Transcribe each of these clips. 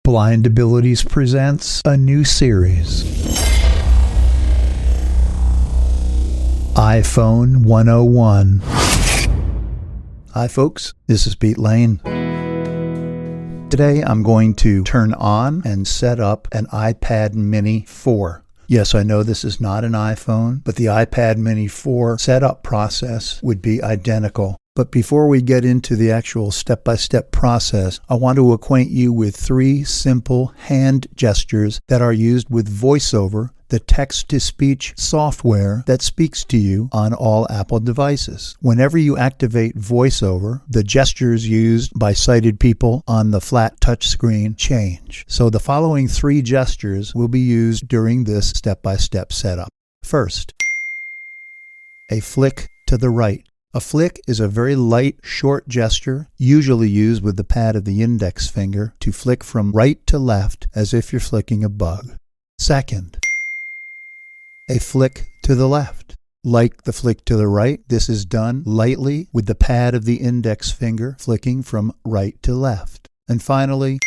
Blind Abilities presents a new series, iPhone101. Hi folks, this is Pete Lane. Today I'm going to turn on and set up an iPad mini 4. Yes, I know this is not an iPhone, but the iPad mini 4 setup process would be identical. But before we get into the actual step-by-step process, I want to acquaint you with 3 simple hand gestures that are used with VoiceOver, the text-to-speech software that speaks to you on all Apple devices. Whenever you activate VoiceOver, the gestures used by sighted people on the flat touchscreen change. So the following 3 gestures will be used during this step-by-step setup. First, a flick to the right. A flick is a very light, short gesture, usually used with the pad of the index finger to flick from right to left as if you're flicking a bug. Second, a flick to the left. Like the flick to the right, this is done lightly with the pad of the index finger flicking from right to left. And finally,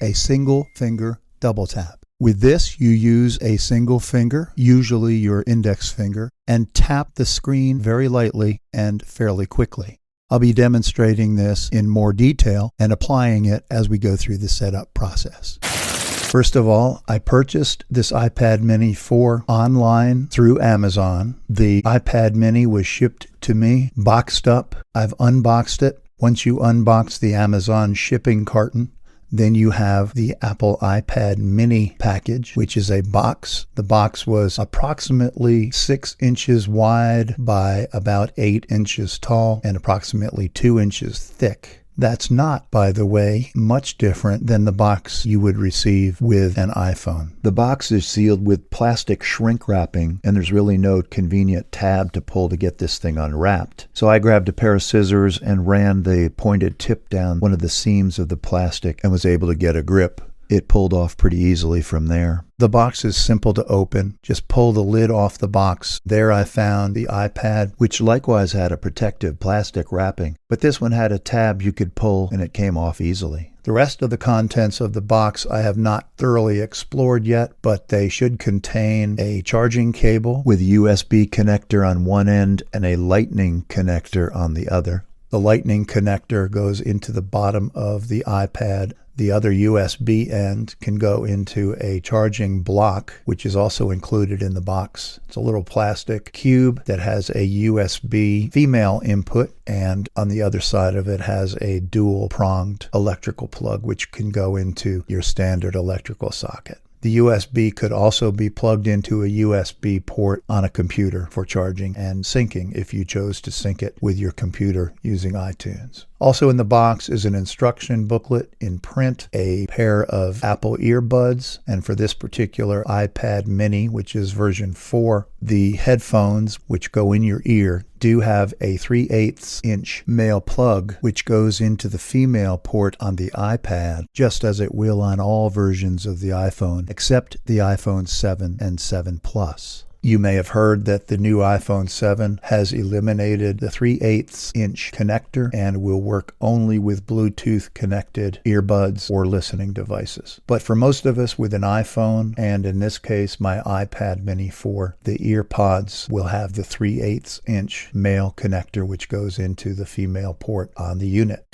a single finger double tap. With this, you use a single finger, usually your index finger, and tap the screen very lightly and fairly quickly. I'll be demonstrating this in more detail and applying it as we go through the setup process. First of all, I purchased this iPad mini 4 online through Amazon. The iPad mini was shipped to me boxed up. I've unboxed it. Once you unbox the Amazon shipping carton, then you have the Apple iPad mini package, which is a box. The box was approximately 6 inches wide by about 8 inches tall and approximately 2 inches thick. That's not, by the way, much different than the box you would receive with an iPhone. The box is sealed with plastic shrink wrapping, and there's really no convenient tab to pull to get this thing unwrapped. So I grabbed a pair of scissors and ran the pointed tip down one of the seams of the plastic and was able to get a grip. It pulled off pretty easily from there. The box is simple to open. Just pull the lid off the box. There I found the iPad, which likewise had a protective plastic wrapping. But this one had a tab you could pull and it came off easily. The rest of the contents of the box I have not thoroughly explored yet, but they should contain a charging cable with a USB connector on one end and a lightning connector on the other. The lightning connector goes into the bottom of the iPad. The other USB end can go into a charging block, which is also included in the box. It's a little plastic cube that has a USB female input, and on the other side of it has a dual-pronged electrical plug, which can go into your standard electrical socket. The USB could also be plugged into a USB port on a computer for charging and syncing if you chose to sync it with your computer using iTunes. Also in the box is an instruction booklet in print, a pair of Apple earbuds, and for this particular iPad mini, which is version 4, the headphones, which go in your ear, do have a 3/8 inch male plug, which goes into the female port on the iPad, just as it will on all versions of the iPhone, except the iPhone 7 and 7 Plus. You may have heard that the new iPhone 7 has eliminated the 3/8 inch connector and will work only with Bluetooth connected earbuds or listening devices. But for most of us with an iPhone, and in this case my iPad mini 4, the ear pods will have the 3/8 inch male connector, which goes into the female port on the unit.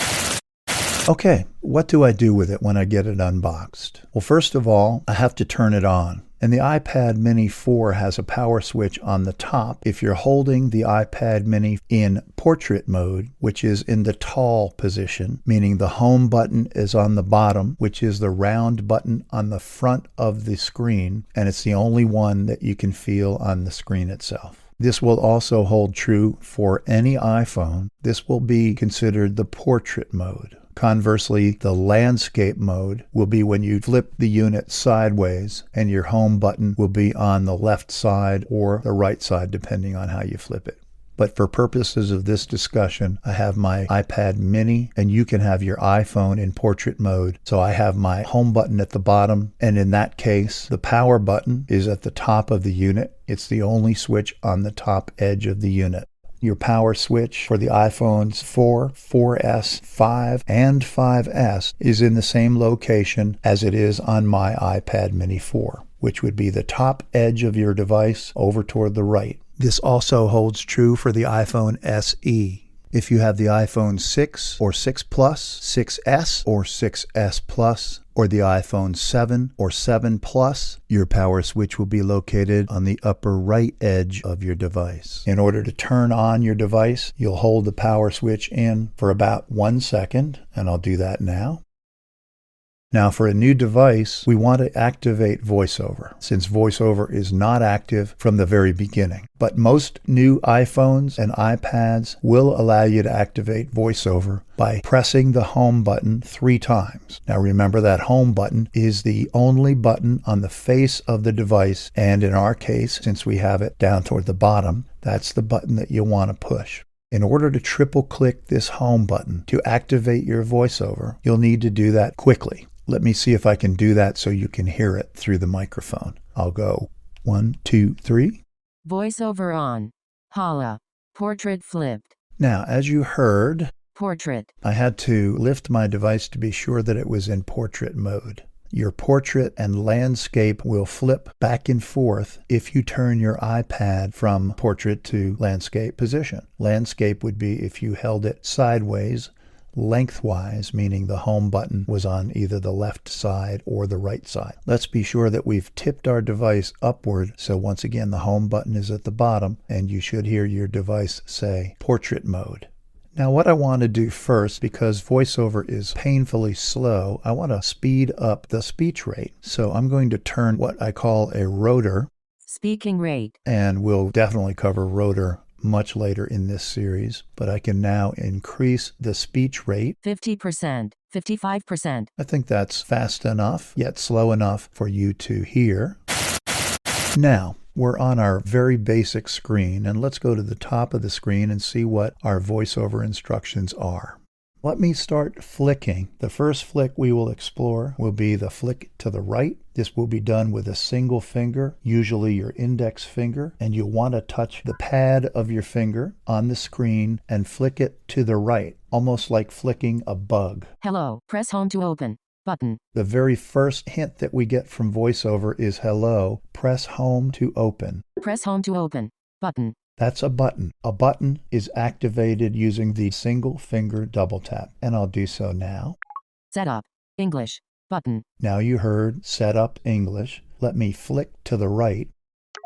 Okay, what do I do with it when I get it unboxed? Well, first of all, I have to turn it on. And the iPad mini 4 has a power switch on the top. If you're holding the iPad mini in portrait mode, which is in the tall position, meaning the home button is on the bottom, which is the round button on the front of the screen, and it's the only one that you can feel on the screen itself. This will also hold true for any iPhone. This will be considered the portrait mode. Conversely, the landscape mode will be when you flip the unit sideways and your home button will be on the left side or the right side, depending on how you flip it. But for purposes of this discussion, I have my iPad mini, and you can have your iPhone in portrait mode. So I have my home button at the bottom, and in that case, the power button is at the top of the unit. It's the only switch on the top edge of the unit. Your power switch for the iPhones 4, 4S, 5, and 5S is in the same location as it is on my iPad mini 4, which would be the top edge of your device over toward the right. This also holds true for the iPhone SE. If you have the iPhone 6 or 6 Plus, 6S or 6S Plus, or the iPhone 7 or 7 Plus, your power switch will be located on the upper right edge of your device. In order to turn on your device, you'll hold the power switch in for about 1 second, and I'll do that now. Now for a new device, we want to activate VoiceOver, since VoiceOver is not active from the very beginning. But most new iPhones and iPads will allow you to activate VoiceOver by pressing the home button 3 times. Now remember that home button is the only button on the face of the device, and in our case, since we have it down toward the bottom, that's the button that you want to push. In order to triple click this home button to activate your VoiceOver, you'll need to do that quickly. Let me see if I can do that so you can hear it through the microphone. I'll go 1, 2, 3. VoiceOver on. Holla. Portrait flipped. Now, as you heard, Portrait. I had to lift my device to be sure that it was in portrait mode. Your portrait and landscape will flip back and forth if you turn your iPad from portrait to landscape position. Landscape would be if you held it sideways, lengthwise, meaning the home button was on either the left side or the right side. Let's be sure that we've tipped our device upward, so once again the home button is at the bottom, and you should hear your device say portrait mode. Now what I want to do first, because VoiceOver is painfully slow, I want to speed up the speech rate. So I'm going to turn what I call a rotor. Speaking rate. And we'll definitely cover rotor much later in this series, but I can now increase the speech rate. 50%, 55%. I think that's fast enough, yet slow enough for you to hear. Now, we're on our very basic screen, and let's go to the top of the screen and see what our VoiceOver instructions are. Let me start flicking. The first flick we will explore will be the flick to the right. This will be done with a single finger, usually your index finger, and you'll want to touch the pad of your finger on the screen and flick it to the right, almost like flicking a bug. Hello. Press home to open. Button. The very first hint that we get from VoiceOver is hello. Press home to open. Press home to open. Button. That's a button. A button is activated using the single finger double tap, and I'll do so now. Setup. English. Button. Now you heard Setup English. Let me flick to the right.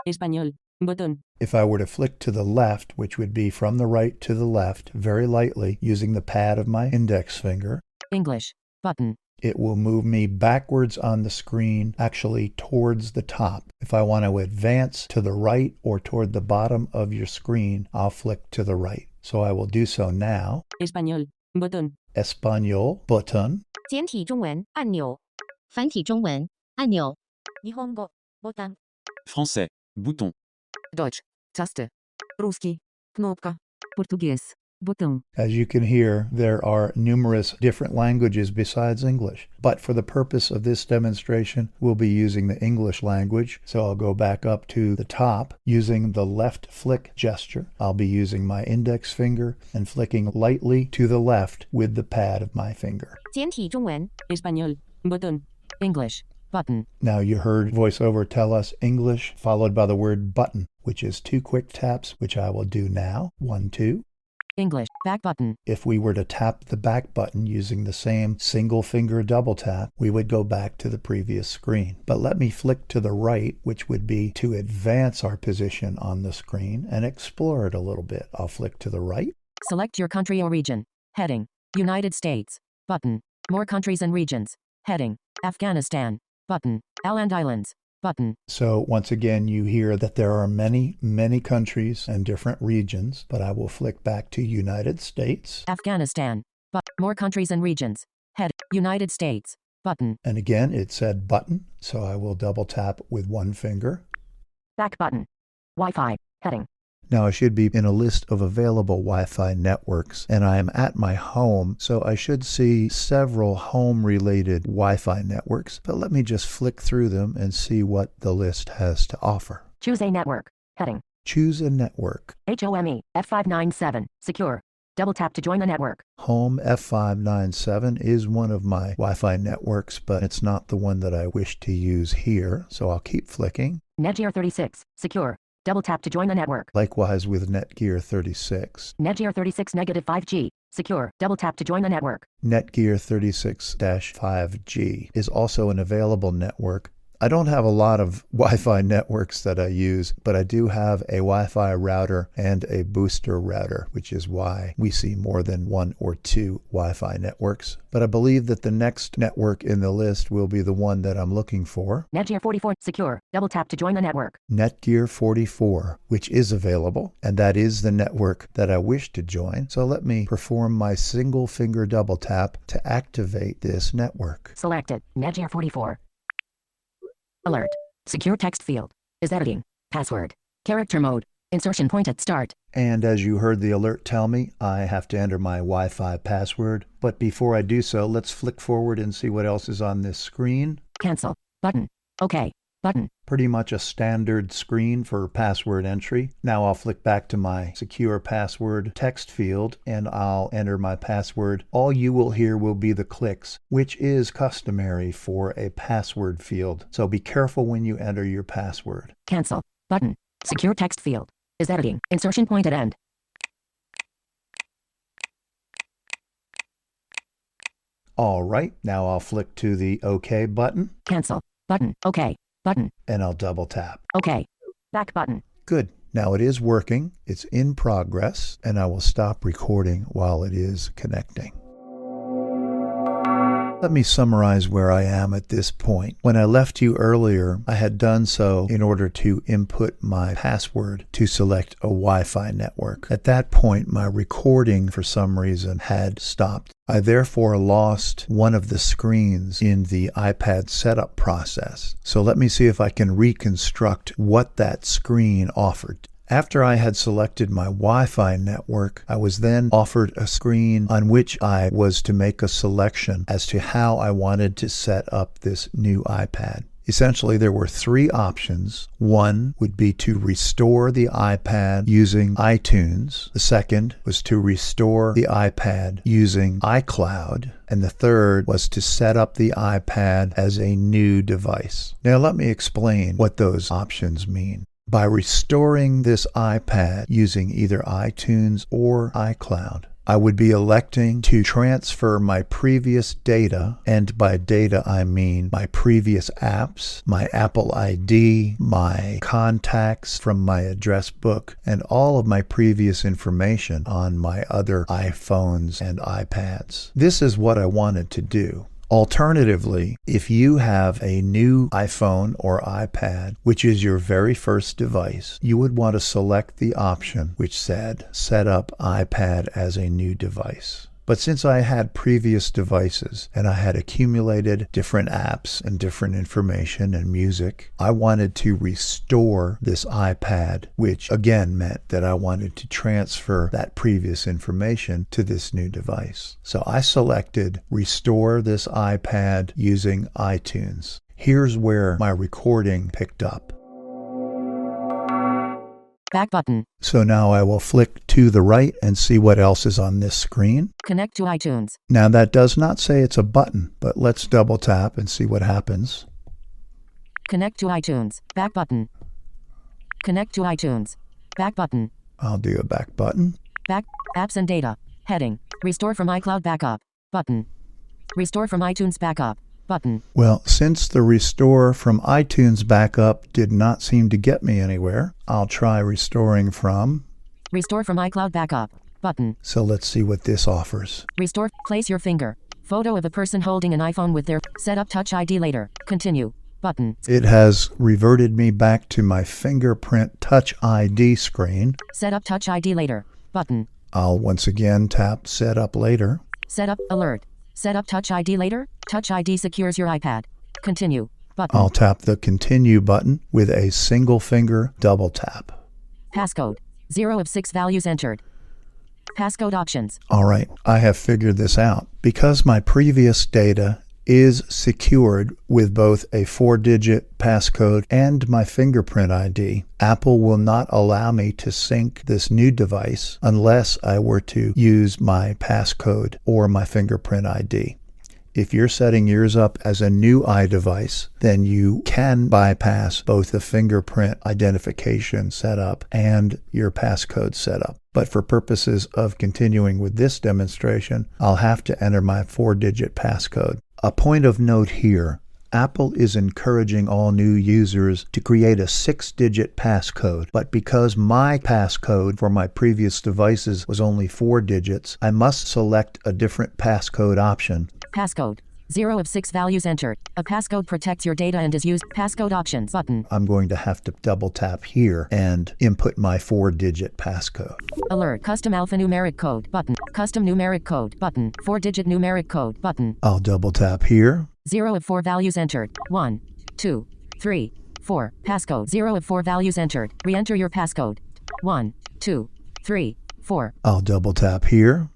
Español. Button. If I were to flick to the left, which would be from the right to the left, very lightly using the pad of my index finger, English. Button. it will move me backwards on the screen, actually towards the top. If I want to advance to the right or toward the bottom of your screen, I'll flick to the right. So I will do so now. Español. Button. Español button. 简体中文按钮，繁体中文按钮。日本語ボタン。 Français. Bouton. Deutsch. Taste. Русский. Кнопка. Português. Botão. As you can hear, there are numerous different languages besides English. But for the purpose of this demonstration, we'll be using the English language. So I'll go back up to the top using the left flick gesture. I'll be using my index finger and flicking lightly to the left with the pad of my finger. 简体中文 Español. Button. English. Button. Now you heard VoiceOver tell us English followed by the word button, which is 2 quick taps, which I will do now. 1, 2. English. Back button. If we were to tap the back button using the same single finger double tap, we would go back to the previous screen. But let me flick to the right, which would be to advance our position on the screen and explore it a little bit. I'll flick to the right. Select your country or region. Heading. United States. Button. More countries and regions. Heading. Afghanistan. Button. Åland Islands. Button. So once again, you hear that there are many, many countries and different regions, but I will flick back to United States. Afghanistan. More countries and regions. Head. United States. Button. And again, it said button, so I will double tap with 1 finger. Back button. Wi-Fi. Heading. Now I should be in a list of available Wi-Fi networks, and I am at my home, so I should see several home-related Wi-Fi networks, but let me just flick through them and see what the list has to offer. Choose a network. Heading. Choose a network. HOME F597. Secure. Double tap to join the network. Home F597 is one of my Wi-Fi networks, but it's not the one that I wish to use here, so I'll keep flicking. Netgear 36. Secure. Double tap to join the network. Likewise with Netgear 36. Netgear 36 -5G. Secure. Double tap to join the network. Netgear 36-5G is also an available network. I don't have a lot of Wi-Fi networks that I use, but I do have a Wi-Fi router and a booster router, which is why we see more than one or two Wi-Fi networks. But I believe that the next network in the list will be the one that I'm looking for. Netgear 44. Secure. Double tap to join the network. Netgear 44, which is available, and that is the network that I wish to join. So let me perform my single finger double tap to activate this network. Selected. Netgear 44. Alert. Secure text field. Is editing. Password. Character mode. Insertion point at start. And as you heard the alert tell me, I have to enter my Wi-Fi password. But before I do so, let's flick forward and see what else is on this screen. Cancel. Button. OK. Button. Pretty much a standard screen for password entry. Now I'll flick back to my secure password text field and I'll enter my password. All you will hear will be the clicks, which is customary for a password field. So be careful when you enter your password. Cancel. Button. Secure text field. Is editing. Insertion point at end. All right, now I'll flick to the OK button. Cancel. Button. OK. Button. And I'll double tap. OK. Back button. Good. Now it is working. It's in progress, and I will stop recording while it is connecting. Let me summarize where I am at this point. When I left you earlier, I had done so in order to input my password to select a Wi-Fi network. At that point, my recording for some reason had stopped. I therefore lost one of the screens in the iPad setup process. So let me see if I can reconstruct what that screen offered. After I had selected my Wi-Fi network, I was then offered a screen on which I was to make a selection as to how I wanted to set up this new iPad. Essentially, there were three options. One would be to restore the iPad using iTunes. The second was to restore the iPad using iCloud. And the third was to set up the iPad as a new device. Now, let me explain what those options mean. By restoring this iPad using either iTunes or iCloud, I would be electing to transfer my previous data, and by data I mean my previous apps, my Apple ID, my contacts from my address book, and all of my previous information on my other iPhones and iPads. This is what I wanted to do. Alternatively, if you have a new iPhone or iPad, which is your very first device, you would want to select the option which said set up iPad as a new device. But since I had previous devices and I had accumulated different apps and different information and music, I wanted to restore this iPad, which again meant that I wanted to transfer that previous information to this new device. So I selected restore this iPad using iTunes. Here's where my recording picked up. Back button. So now I will flick to the right and see what else is on this screen. Connect to iTunes. Now that does not say it's a button, but let's double tap and see what happens. Connect to iTunes. Back button. Connect to iTunes. Back button. I'll do a back button. Back. Apps and data. Heading. Restore from iCloud backup. Button. Restore from iTunes backup. Button. Well, since the restore from iTunes backup did not seem to get me anywhere, I'll try restoring from. Restore from iCloud backup. Button. So let's see what this offers. Restore. Place your finger. Photo of a person holding an iPhone with their set up Touch ID later. Continue. Button. It has reverted me back to my fingerprint Touch ID screen. Set up Touch ID later. Button. I'll once again tap Set Up Later. Set up alert. Set up Touch ID later. Touch ID secures your iPad. Continue. Button. I'll tap the Continue button with a single finger double tap. Passcode. 0 of 6 values entered. Passcode options. All right, I have figured this out. Because my previous data is secured with both a 4-digit passcode and my fingerprint ID. Apple will not allow me to sync this new device unless I were to use my passcode or my fingerprint ID. If you're setting yours up as a new iDevice, then you can bypass both the fingerprint identification setup and your passcode setup. But for purposes of continuing with this demonstration, I'll have to enter my 4-digit passcode. A point of note here, Apple is encouraging all new users to create a 6-digit passcode, but because my passcode for my previous devices was only 4 digits, I must select a different passcode option. Passcode. 0 of 6 values entered. A passcode protects your data and is used. Passcode options button. I'm going to have to double tap here and input my 4-digit passcode. Alert. Custom alphanumeric code button. Custom numeric code button. 4-digit numeric code button. I'll double tap here. 0 of 4 values entered. 1, 2, 3, 4. Passcode. 0 of 4 values entered. Re-enter your passcode. 1, 2, 3, 4. I'll double tap here.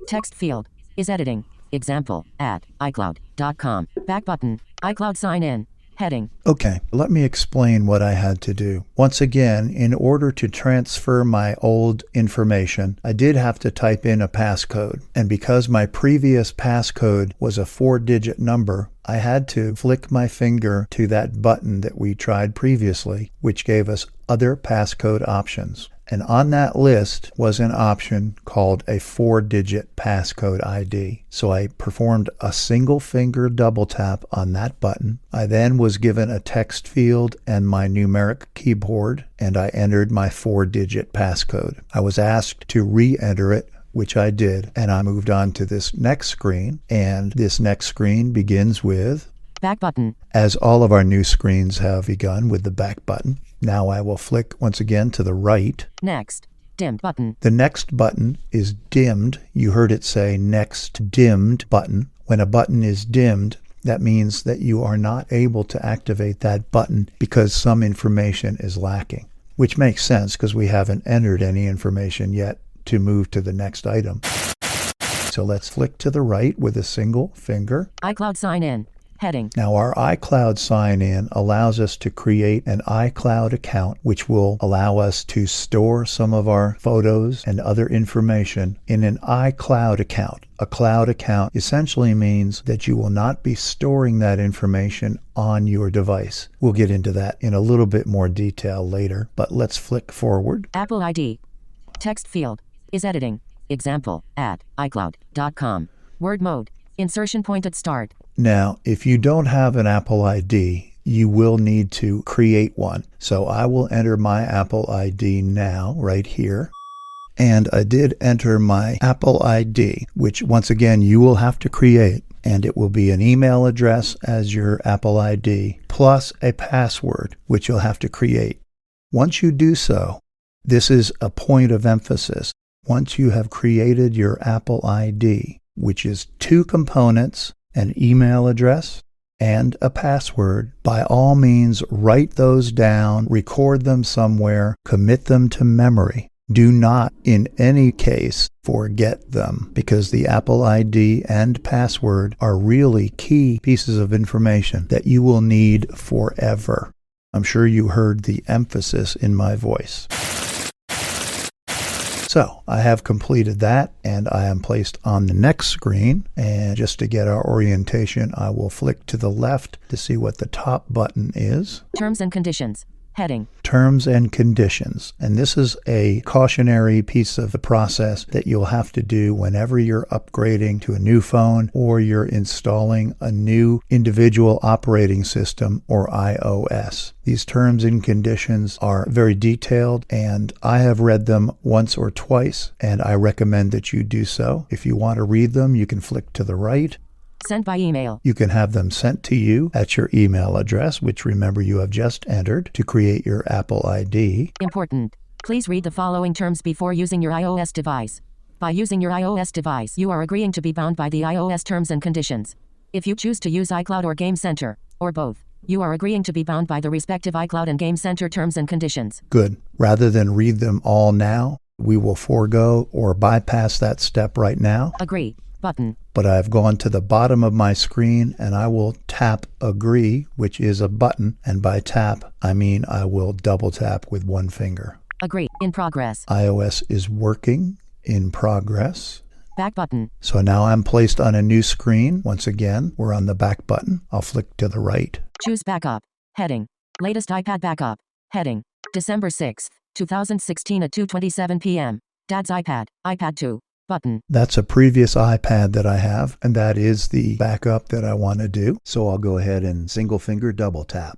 Text field. Is editing. Example, at iCloud.com. Back button. iCloud sign in. Heading. Okay, let me explain what I had to do. Once again, in order to transfer my old information, I did have to type in a passcode. And because my previous passcode was a 4-digit number, I had to flick my finger to that button that we tried previously, which gave us other passcode options. And on that list was an option called a 4-digit passcode ID. So I performed a single finger double tap on that button. I then was given a text field and my numeric keyboard, and I entered my 4-digit passcode. I was asked to re-enter it, which I did, and I moved on to this next screen. And this next screen begins with back button. As all of our new screens have begun with the back button. Now I will flick once again to the right. Next. Dim button. The next button is dimmed. You heard it say next dimmed button. When a button is dimmed, that means that you are not able to activate that button because some information is lacking, which makes sense because we haven't entered any information yet to move to the next item. So let's flick to the right with a single finger. iCloud sign in. Heading. Now our iCloud sign-in allows us to create an iCloud account, which will allow us to store some of our photos and other information in an iCloud account. A cloud account essentially means that you will not be storing that information on your device. We'll get into that in a little bit more detail later, but let's flick forward. Apple ID. Text field. Is editing. Example, at iCloud.com. Word mode. Insertion point at start. Now, if you don't have an Apple ID, you will need to create one. So I will enter my Apple ID now, right here. And I did enter my Apple ID, which once again, you will have to create. And it will be an email address as your Apple ID, plus a password, which you'll have to create. Once you do so, this is a point of emphasis. Once you have created your Apple ID, which is 2 components, an email address and a password, by all means write those down, record them somewhere, commit them to memory. Do not, in any case, forget them, because the Apple ID and password are really key pieces of information that you will need forever. I'm sure you heard the emphasis in my voice. So I have completed that, and I am placed on the next screen. And just to get our orientation, I will flick to the left to see what the top button is. Terms and conditions. Heading. Terms and conditions. And this is a cautionary piece of the process that you'll have to do whenever you're upgrading to a new phone or you're installing a new individual operating system or iOS. These terms and conditions are very detailed, and I have read them once or twice, and I recommend that you do so. If you want to read them, you can flick to the right. Sent by email. You can have them sent to you at your email address, which remember you have just entered to create your Apple ID. Important. Please read the following terms before using your iOS device. By using your iOS device, you are agreeing to be bound by the iOS terms and conditions. If you choose to use iCloud or Game Center, or both, you are agreeing to be bound by the respective iCloud and Game Center terms and conditions. Good. Rather than read them all now, we will forego or bypass that step right now. Agree. Button. but I've gone to the bottom of my screen and I will tap agree, which is a button. And by tap, I mean I will double tap with one finger. Agree. In progress. iOS is working. In progress. Back button. So now I'm placed on a new screen. Once again, we're on the back button. I'll flick to the right. Choose backup. Heading. Latest iPad backup. Heading. December 6th, 2016 at 2:27 p.m. Dad's iPad. iPad 2. Button. That's a previous iPad that I have, and that is the backup that I want to do. So I'll go ahead and single finger double tap.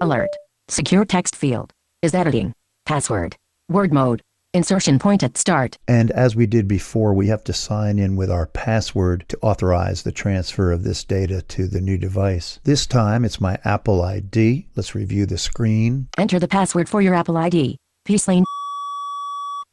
Alert. Secure text field. Is editing. Password. Word mode. Insertion point at start. And as we did before, we have to sign in with our password to authorize the transfer of this data to the new device. This time it's my Apple ID. Let's review the screen. Enter the password for your Apple ID. peacelane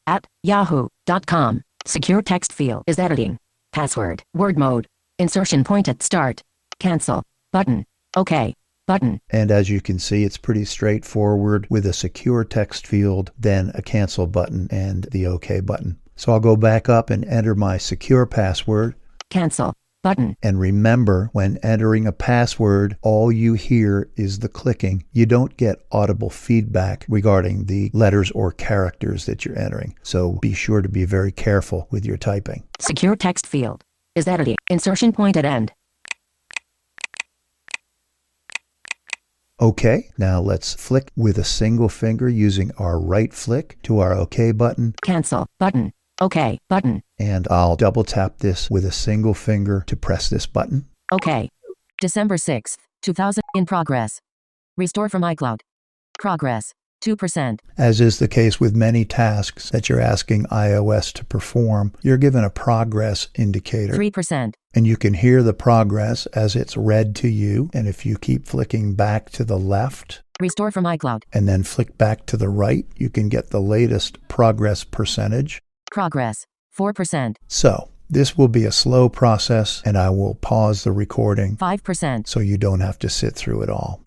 at yahoo.com. Secure text field is editing. Password. Word mode. Insertion point at start. Cancel. Button. OK. Button. And as you can see, it's pretty straightforward with a secure text field, then a cancel button and the OK button. So I'll go back up and enter my secure password. Cancel. Button. And remember, when entering a password, all you hear is the clicking. You don't get audible feedback regarding the letters or characters that you're entering. So be sure to be very careful with your typing. Secure text field is editing. Insertion point at end. OK, now let's flick with a single finger using our right flick to our OK button. Cancel button. OK button. And I'll double tap this with a single finger to press this button. OK. December 6th, 2000. In progress. Restore from iCloud. Progress. 2%. As is the case with many tasks that you're asking iOS to perform, you're given a progress indicator. 3%. And you can hear the progress as it's read to you. And if you keep flicking back to the left, restore from iCloud, and then flick back to the right, you can get the latest progress percentage. Progress. 4%. So this will be a slow process, and I will pause the recording 5%. so you don't have to sit through it all.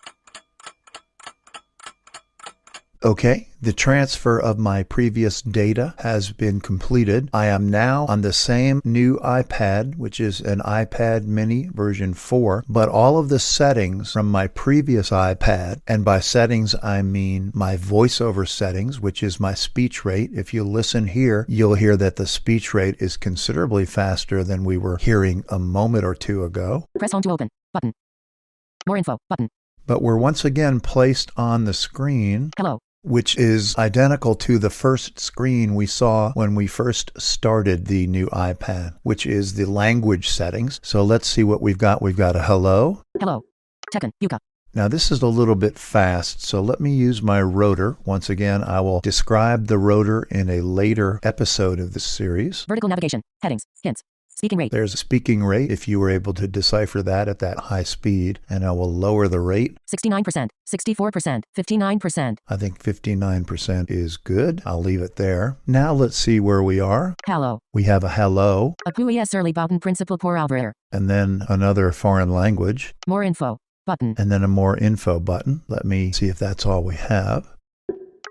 Okay, the transfer of my previous data has been completed. I am now on the same new iPad, which is an iPad mini version 4, but all of the settings from my previous iPad, and by settings I mean my voiceover settings, which is my speech rate. If you listen here, you'll hear that the speech rate is considerably faster than we were hearing a moment or two ago. Press home to open. Button. More info. Button. But we're once again placed on the screen. Hello. Which is identical to the first screen we saw when we first started the new iPad, which is the language settings. So let's see what we've got. We've got a hello. Hello. Tekken. Yuka. Now this is a little bit fast, so let me use my rotor. Once again, I will describe the rotor in a later episode of this series. Vertical navigation. Headings. Hints. Speaking rate. There's a speaking rate if you were able to decipher that at that high speed, and I will lower the rate. 69%, 64%, 59%. I think 59% is good. I'll leave it there. Now let's see where we are. Hello. We have a hello. Apu es early bauten principal por abrir. And then another foreign language. More info. Button. And then a more info button. Let me see if that's all we have.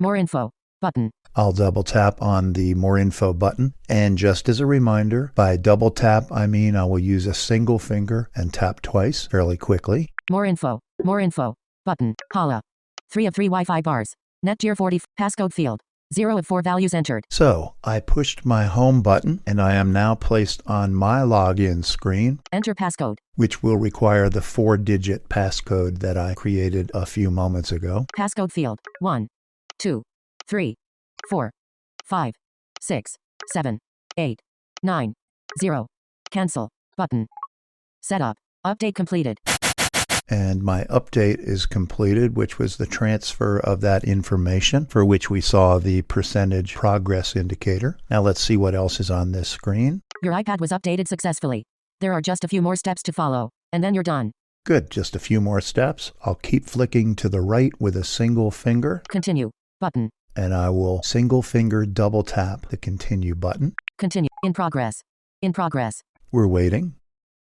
More info. Button. I'll double tap on the more info button. And just as a reminder, by double tap, I mean I will use a single finger and tap twice fairly quickly. More info. More info. Button. Holla. 3 of 3 Wi-Fi bars. Netgear 40. Passcode field. 0 of 4 values entered. So I pushed my home button and I am now placed on my login screen. Enter passcode. Which will require the 4-digit passcode that I created a few moments ago. Passcode field. 1, 2, 3, 4, 5, 6, 7, 8, 9, 0. Cancel. Button. Setup. Update completed. And my update is completed, which was the transfer of that information for which we saw the percentage progress indicator. Now let's see what else is on this screen. Your iPad was updated successfully. There are just a few more steps to follow, and then you're done. Good, just a few more steps. I'll keep flicking to the right with a single finger. Continue. Button. And I will single finger double tap the continue button. Continue. In progress. In progress. We're waiting.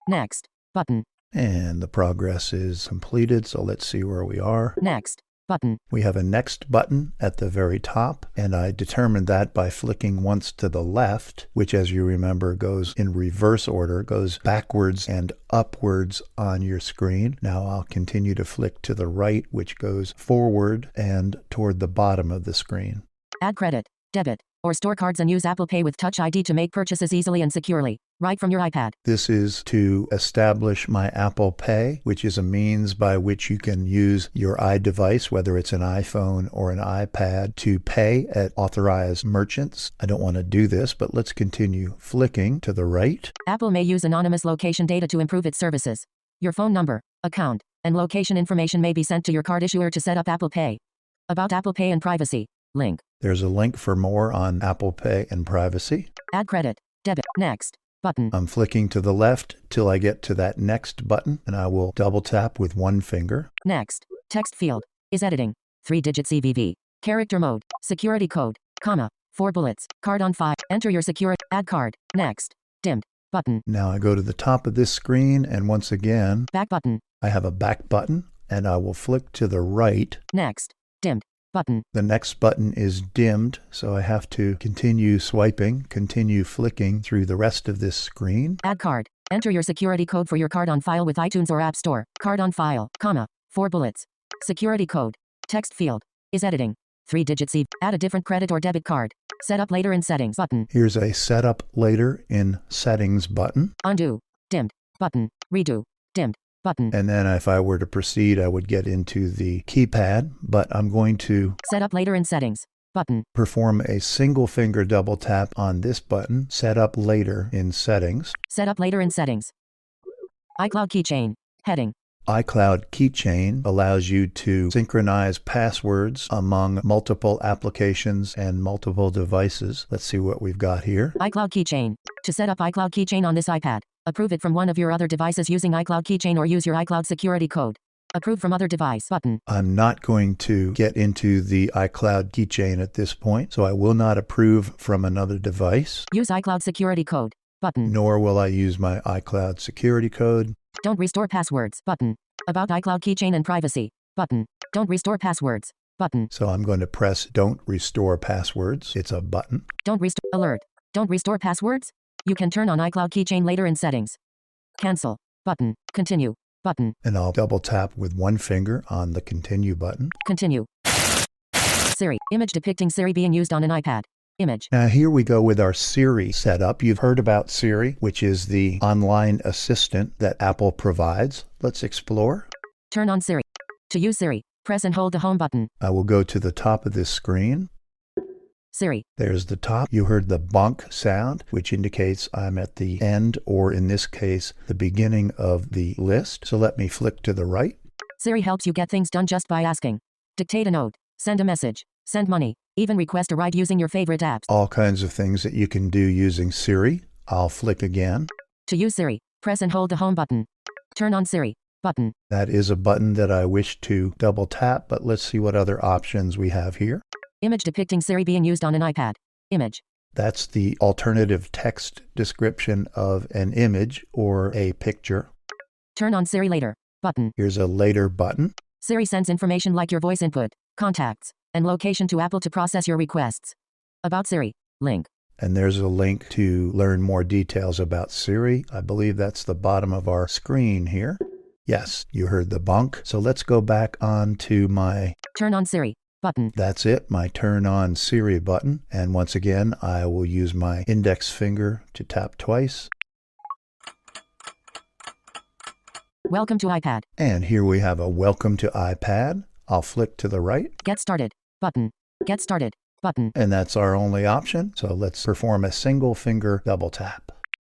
Next. Button. And the progress is completed, so let's see where we are. Next. button. We have a next button at the very top, and I determined that by flicking once to the left, which as you remember goes in reverse order, goes backwards and upwards on your screen. Now I'll continue to flick to the right, which goes forward and toward the bottom of the screen. Add credit, debit, or store cards and use Apple Pay with Touch ID to make purchases easily and securely, right from your iPad. This is to establish my Apple Pay, which is a means by which you can use your iDevice, whether it's an iPhone or an iPad, to pay at authorized merchants. I don't want to do this, but let's continue flicking to the right. Apple may use anonymous location data to improve its services. Your phone number, account, and location information may be sent to your card issuer to set up Apple Pay. About Apple Pay and privacy. Link. There's a link for more on Apple Pay and privacy. Add credit, debit, next, button. I'm flicking to the left till I get to that next button, and I will double tap with one finger. Next, text field, is editing, 3-digit CVV, character mode, security code, comma, 4 bullets, card on file, enter your security, add card, next, dimmed, button. Now I go to the top of this screen, and once again, Back button, I have a back button, and I will flick to the right. next, dimmed, button. The next button is dimmed, so I have to continue swiping, continue flicking through the rest of this screen. Add card, enter your security code for your card on file with iTunes or App Store, card on file, comma, 4 bullets, security code, text field, is editing, 3-digit CV, add a different credit or debit card, set up later in settings, button. Here's a setup later in settings button. Undo, dimmed, button, redo, dimmed, button. And then if I were to proceed, I would get into the keypad, but I'm going to Set up later in settings, button. perform a single finger double tap on this button, set up later in settings. Set up later in settings. iCloud keychain, heading. iCloud Keychain allows you to synchronize passwords among multiple applications and multiple devices. Let's see what we've got here. iCloud keychain. To set up iCloud keychain on this iPad, approve it from one of your other devices using iCloud keychain or use your iCloud security code. Approve from other device, button. I'm not going to get into the iCloud Keychain at this point, so I will not approve from another device, Use iCloud security code, button. nor will I use my iCloud security code. Don't restore passwords, button. About iCloud keychain and privacy, button. Don't restore passwords, button. So I'm going to press Don't Restore Passwords. It's a button. Don't restore, alert. Don't restore passwords? You can turn on iCloud keychain later in settings. Cancel, button. Continue, button. And I'll double tap with one finger on the Continue button. Continue. Siri, image depicting Siri being used on an iPad. Image. Now here we go with our Siri setup. You've heard about Siri, which is the online assistant that Apple provides. Let's explore. Turn on Siri. To use Siri, press and hold the home button. I will go to the top of this screen. Siri. There's the top. You heard the bonk sound, which indicates I'm at the end, or in this case, the beginning of the list. So let me flick to the right. Siri helps you get things done just by asking. Dictate a note, send a message, send money, even request a ride using your favorite apps. All kinds of things that you can do using Siri. I'll flick again. To use Siri, press and hold the home button. Turn on Siri, button. That is a button that I wish to double tap, but let's see what other options we have here. Image depicting Siri being used on an iPad. Image. That's the alternative text description of an image or a picture. Turn on Siri later, button. Here's a later button. Siri sends information like your voice input, contacts, and location to Apple to process your requests. About Siri, link. And there's a link to learn more details about Siri. I believe that's the bottom of our screen here. Yes, you heard the bonk. So let's go back on to my Turn on Siri, button. That's it, my turn on Siri button. And once again, I will use my index finger to tap twice. Welcome to iPad. And here we have a welcome to iPad. I'll flick to the right. Get started, button. Get started, button. And that's our only option. So let's perform a single finger double tap.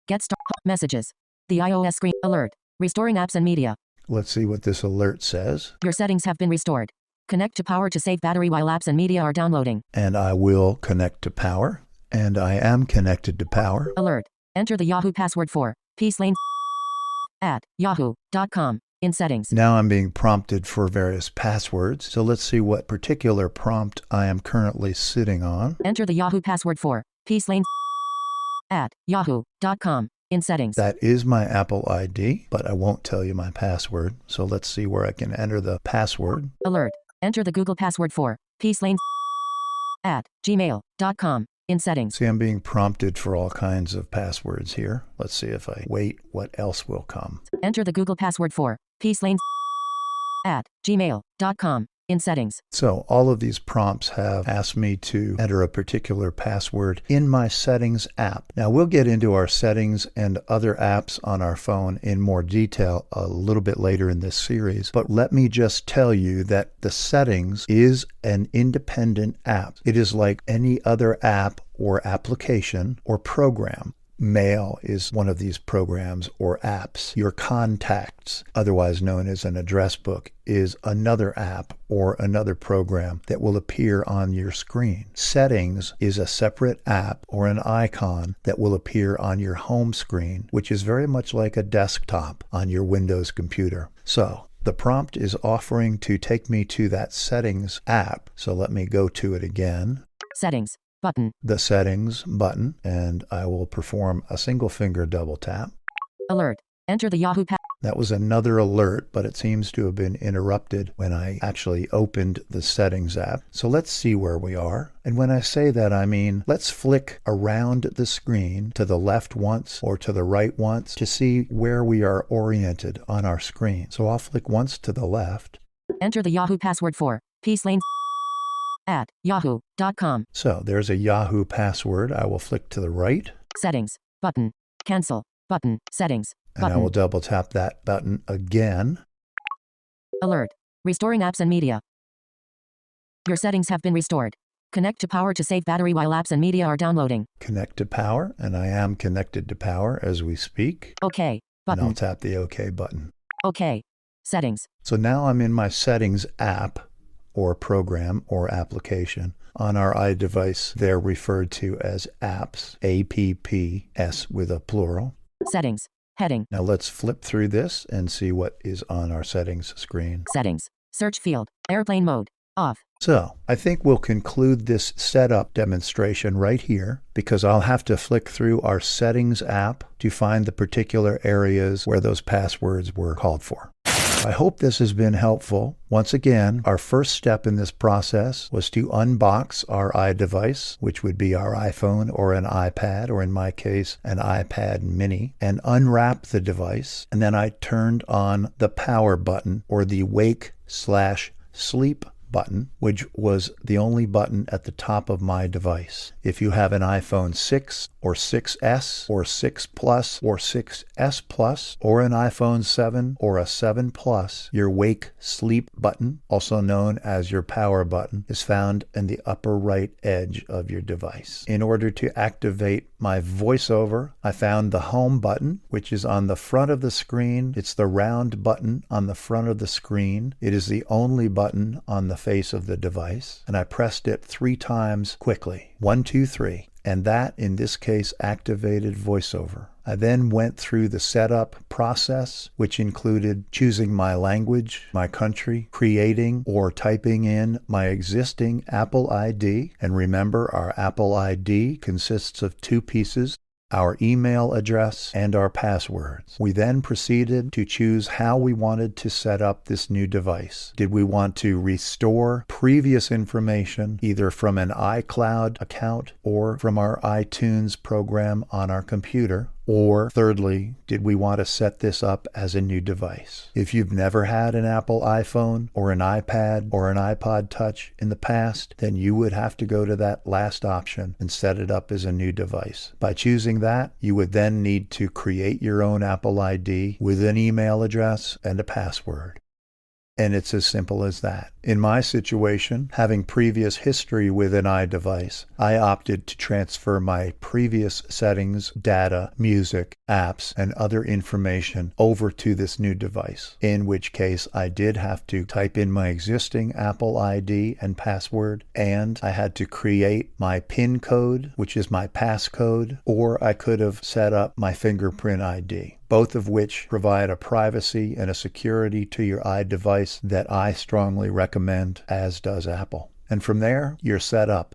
Get started. Messages. The iOS screen. Alert. Restoring apps and media. Let's see what this alert says. Your settings have been restored. Connect to power to save battery while apps and media are downloading. And I will connect to power. And I am connected to power. Alert. Enter the Yahoo password for peacelane@yahoo.com in settings. Now I'm being prompted for various passwords. So let's see what particular prompt I am currently sitting on. Enter the Yahoo password for peacelane@yahoo.com in settings. That is my Apple ID, but I won't tell you my password. So let's see where I can enter the password. Alert. Enter the Google password for peacelane@gmail.com in settings. See, I'm being prompted for all kinds of passwords here. Let's see if I wait, what else will come. Enter the Google password for peacelane@gmail.com in settings. So all of these prompts have asked me to enter a particular password in my settings app. Now we'll get into our settings and other apps on our phone in more detail a little bit later in this series, but let me just tell you that the settings is an independent app. It is like any other app or application or program. Mail is one of these programs or apps. Your contacts, otherwise known as an address book, is another app or another program that will appear on your screen. Settings is a separate app or an icon that will appear on your home screen, which is very much like a desktop on your Windows computer. So the prompt is offering to take me to that settings app. So let me go to it again. Settings button. The settings button, and I will perform a single finger double tap. Alert. Enter the Yahoo That was another alert, but it seems to have been interrupted when I actually opened the settings app. So let's see where we are. And when I say that, I mean, let's flick around the screen to the left once or to the right once to see where we are oriented on our screen. So I'll flick once to the left. Enter the Yahoo password for peacelane@yahoo.com. So there's a Yahoo password. I will flick to the right. Settings button. Cancel button. Settings And button. I will double tap that button again. Alert. Restoring apps and media. Your settings have been restored. Connect to power to save battery while apps and media are downloading. Connect to power, and I am connected to power as we speak. OK And I'll button. tap the OK button. OK. Settings. So now I'm in my settings app or program or application. On our iDevice, they're referred to as apps, APPS with a plural. Settings. Heading. Now let's flip through this and see what is on our settings screen. Settings. Search field. Airplane mode. Off. So I think we'll conclude this setup demonstration right here because I'll have to flick through our settings app to find the particular areas where those passwords were called for. I hope this has been helpful. Once again, our first step in this process was to unbox our iDevice, which would be our iPhone or an iPad, or in my case, an iPad mini, and unwrap the device. And then I turned on the power button or the wake/sleep button, which was the only button at the top of my device. If you have an iPhone 6 or 6S or 6 Plus or 6S Plus or an iPhone 7 or a 7 Plus, your wake sleep button, also known as your power button, is found in the upper right edge of your device. In order to activate my voiceover, I found the home button, which is on the front of the screen. It's the round button on the front of the screen. It is the only button on the face of the device, and I pressed it 3 times quickly. 1, 2, 3. And that, in this case, activated voiceover. I then went through the setup process, which included choosing my language, my country, creating or typing in my existing Apple ID. And remember, our Apple ID consists of 2 pieces: our email address and our passwords. We then proceeded to choose how we wanted to set up this new device. Did we want to restore previous information either from an iCloud account or from our iTunes program on our computer? Or thirdly, did we want to set this up as a new device? If you've never had an Apple iPhone or an iPad or an iPod Touch in the past, then you would have to go to that last option and set it up as a new device. By choosing that, you would then need to create your own Apple ID with an email address and a password. And it's as simple as that. In my situation, having previous history with an iDevice, I opted to transfer my previous settings, data, music, apps, and other information over to this new device, in which case I did have to type in my existing Apple ID and password, and I had to create my PIN code, which is my passcode, or I could have set up my fingerprint ID, both of which provide a privacy and a security to your iDevice that I strongly recommend, as does Apple. And from there, you're set up.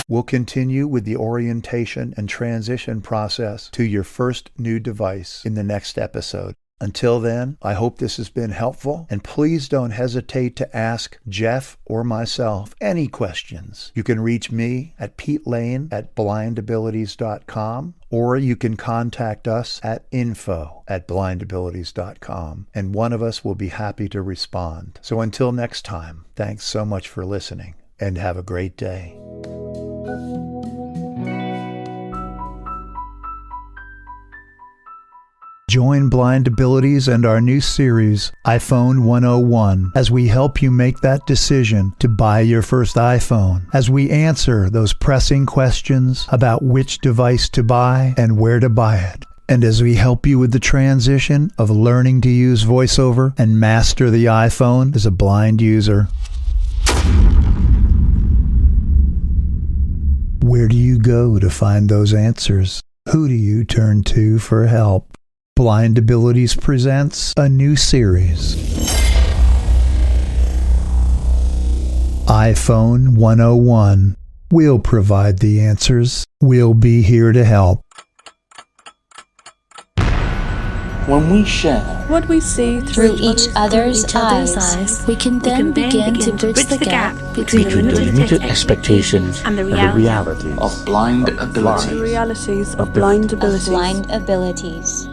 We'll continue with the orientation and transition process to your first new device in the next episode. Until then, I hope this has been helpful, and please don't hesitate to ask Jeff or myself any questions. You can reach me at petelane@blindabilities.com, or you can contact us at info@blindabilities.com, and one of us will be happy to respond. So until next time, thanks so much for listening, and have a great day. Join Blind Abilities and our new series, iPhone101, as we help you make that decision to buy your first iPhone, as we answer those pressing questions about which device to buy and where to buy it, and as we help you with the transition of learning to use VoiceOver and master the iPhone as a blind user. Where do you go to find those answers? Who do you turn to for help? Blind Abilities presents a new series, iPhone101. We'll provide the answers. We'll be here to help. When we share what we see through each other's eyes, we can then begin to bridge the gap between the limited expectations and the realities of blind abilities. The realities of blind abilities.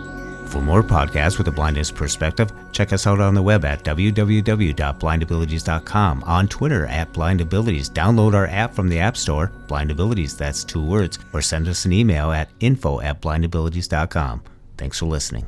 For more podcasts with a blindness perspective, check us out on the web at www.blindabilities.com, on Twitter at blindabilities. Download our app from the App Store, blindabilities, that's 2 words, or send us an email at info@blindabilities.com. Thanks for listening.